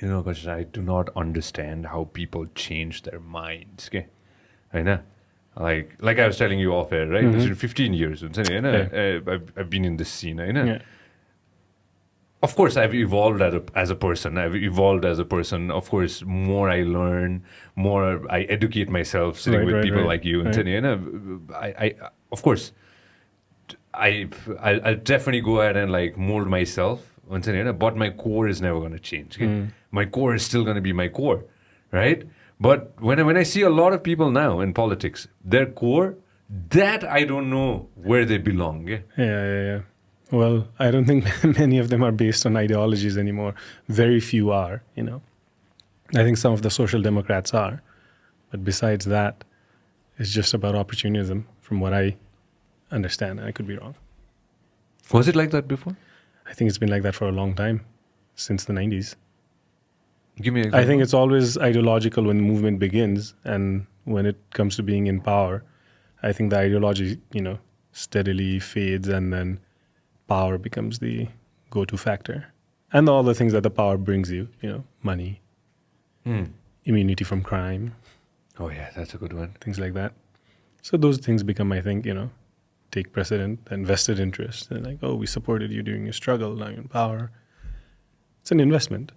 Kashish, I do not understand how people change their minds. Okay, I know. Like I was telling you off air, right? It's been 15 years. I've been in this scene. I know. Yeah. Of course, I've evolved as a person. I've evolved as a person. Of course, more I learn, more I educate myself sitting with people like you. And I of course, I'll definitely go ahead and like mold myself. But my core is never going to change. Okay? My core is still going to be my core, right? But when I see a lot of people now in politics, their core, that I don't know where they belong. Yeah. Well, I don't think many of them are based on ideologies anymore. Very few are, I think some of the social democrats are. But besides that, it's just about opportunism from what I understand. I could be wrong. Was it like that before? I think it's been like that for a long time, since the 90s. Give me an example. I think it's always ideological when the movement begins, and when it comes to being in power, I think the ideology, steadily fades, and then power becomes the go-to factor. And all the things that the power brings you, money, immunity from crime. Oh yeah, that's a good one. Things like that. So those things become, I think, take precedent and vested interest. And like, oh, we supported you during your struggle, now you're in power. It's an investment.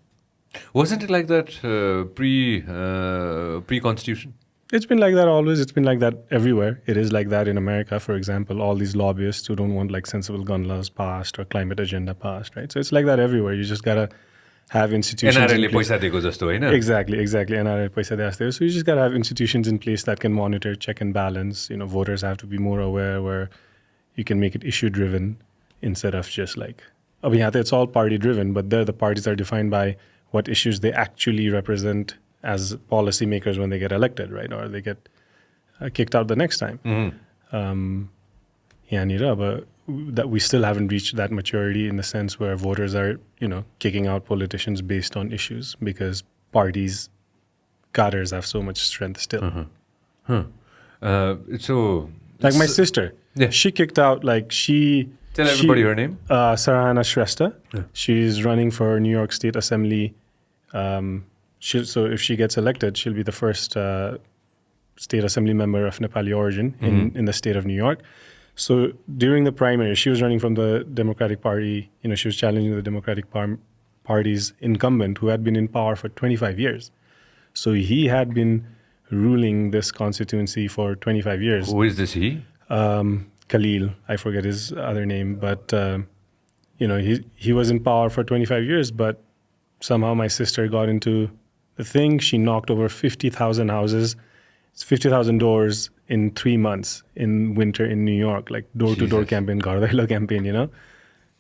Wasn't it like that pre-constitution? It's been like that always. It's been like that everywhere. It is like that in America, for example. All these lobbyists who don't want like sensible gun laws passed or climate agenda passed, right? So it's like that everywhere. You just gotta have institutions. NRL पैसा दिएको जस्तो हैन? Exactly. NRL पैसा दिएको जस्तो. So you just gotta have institutions in place that can monitor, check and balance. Voters have to be more aware where you can make it issue driven instead of just like, it's all party driven, but there the parties are defined by what issues they actually represent as policymakers when they get elected, right? Or they get kicked out the next time. But that we still haven't reached that maturity in the sense where voters are, kicking out politicians based on issues because parties, cadres have so much strength still. So, like my sister, she kicked out, tell everybody her name. Sanjay Shrestha. Yeah. She's running for New York State Assembly. So if she gets elected, she'll be the first state assembly member of Nepali origin in the state of New York. So during the primary, she was running from the Democratic Party. She was challenging the Democratic Party's incumbent who had been in power for 25 years. So he had been ruling this constituency for 25 years. Who is this he? Khalil, I forget his other name, but he was in power for 25 years, but somehow my sister got into the thing. She knocked over 50,000 houses. It's 50,000 doors in 3 months in winter in New York, like door-to-door campaign, Gardaila campaign,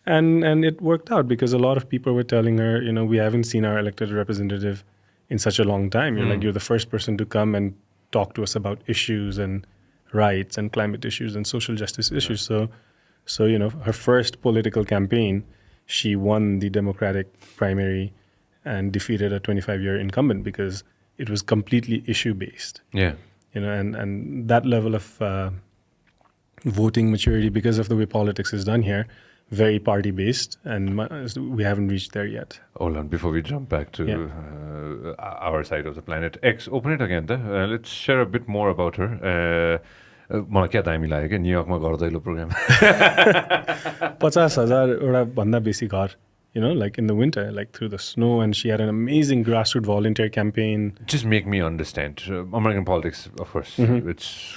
And it worked out because a lot of people were telling her, we haven't seen our elected representative in such a long time. You're the first person to come and talk to us about issues and rights and climate issues and social justice issues. So her first political campaign, she won the Democratic primary and defeated a 25-year incumbent because it was completely issue-based. Yeah. And that level of voting maturity, because of the way politics is done here, very party-based, and we haven't reached there yet. Hold on, before we jump back to our side of the planet X, open it again. Let's share a bit more about her. मलाई क्या दामी लाग्यो क्या न्युयोर्कमा गर्दैलो programme 50,000 भन्दा बेसी घर like in the winter, like through the snow, and she had an amazing grassroots volunteer campaign. Just make me understand. American politics, of course, it's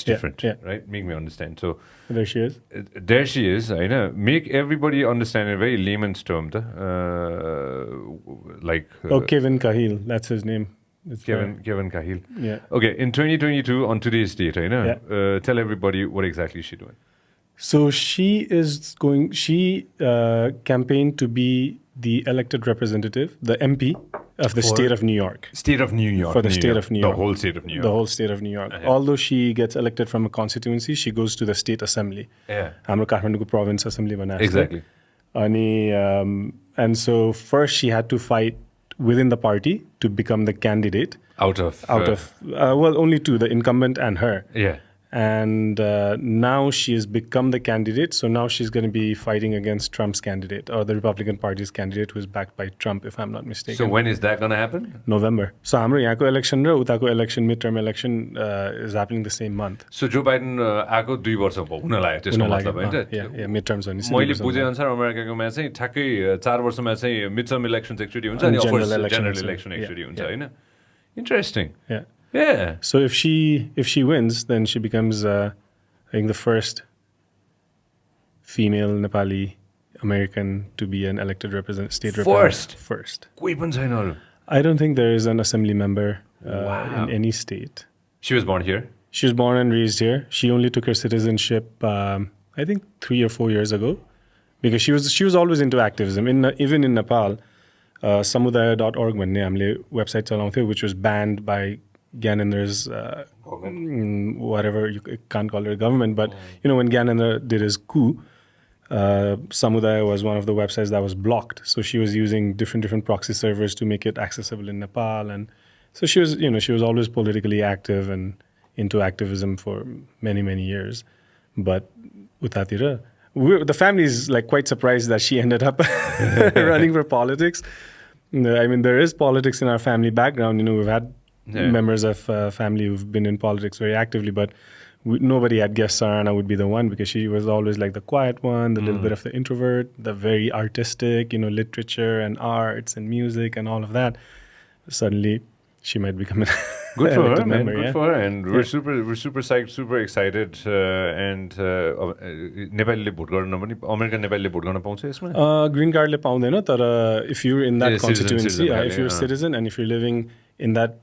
different, right? Make me understand. So there she is. I know. Make everybody understand in a very layman's term. Kevin Cahill, that's his name. Kevin Cahill. Yeah. Okay, in 2022, on today's date, tell everybody what exactly is she doing. So she campaigned to be the elected representative, the MP of the state of New York. State of New York. For the state of New York. The whole state of New York. The whole state of New York. Although she gets elected from a constituency, she goes to the state assembly. Yeah. हाम्रो काठमाडौँको province assembly भनेको Exactly. And so first she had to fight within the party to become the candidate. Out of Only two, the incumbent and her. Yeah. And now she has become the candidate. So now she's going to be fighting against Trump's candidate, or the Republican Party's candidate, who is backed by Trump, if I'm not mistaken. So when is that going to happen? November. So हाम्रो यहाँको election raw उताको election, midterm election is happening the same month. So Joe Biden आएको 2 वर्ष हुन लाग्यो त्यसको मतलब हैन Yeah, midterms भने मैले बुझे अनुसार अमेरिकाकोमा चाहिँ ठ्याक्कै 4 वर्षमा चाहिँ midterm elections एकचोटी हुन्छ अनि general election एकचोटी हुन्छ हैन Interesting. Yeah. So if she wins, then she becomes I think the first female Nepali American to be an elected state representative. First. कोही पनि छैन अरु. I don't think there is an assembly member in any state. She was born here. She was born and raised here. She only took her citizenship, I think 3 or 4 years ago, because she was always into activism. Even in Nepal, samudaya.org भन्ने हामीले website चलाउँथ्यो, which was banned by Gyanendra's whatever, you can't call it a government, but when Gyanendra did his coup, Samudaya was one of the websites that was blocked. So she was using different proxy servers to make it accessible in Nepal, and so she was always politically active and into activism for many years. But utatira, the family is like quite surprised that she ended up running for politics. I mean, there is politics in our family background. We've had members of family who've been in politics very actively, but nobody had guessed Sarana would be the one, because she was always like the quiet one, the little bit of the introvert, the very artistic, literature and arts and music and all of that. Suddenly, she might become an good for her, man. Member, good for her, and we're super psyched, super excited, and Nepalile vote गर्न पनि American Nepalile vote गर्न पाउँछ यसमा? Green card ले पाउँदैन, तर if you're in that constituency, if you're a citizen and if you're living in that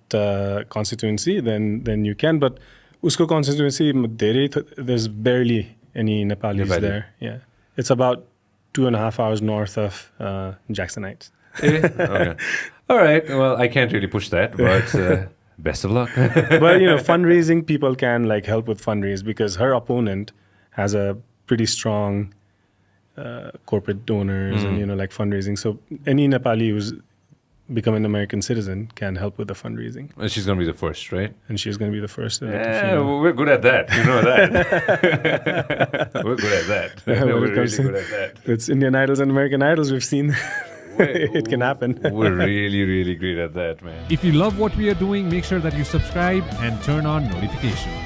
constituency, then you can. But usko constituency there's barely any Nepalis there. Yeah, it's about 2.5 hours north of Jackson Heights. Okay. All right. Well, I can't really push that, but best of luck. But fundraising, people can help with fundraise, because her opponent has a pretty strong corporate donors and fundraising. So any Nepali who's become an American citizen can help with the fundraising. And she's going to be the first, right? And she's going to be the first. We're good at that. You know that. We're good at that. We're really good at that. It's Indian Idols and American Idols. We've seen it can happen. We're really great at that, man. If you love what we are doing, make sure that you subscribe and turn on notifications.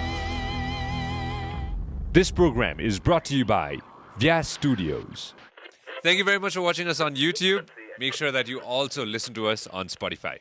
This program is brought to you by Vyas Studios. Thank you very much for watching us on YouTube. Make sure that you also listen to us on Spotify.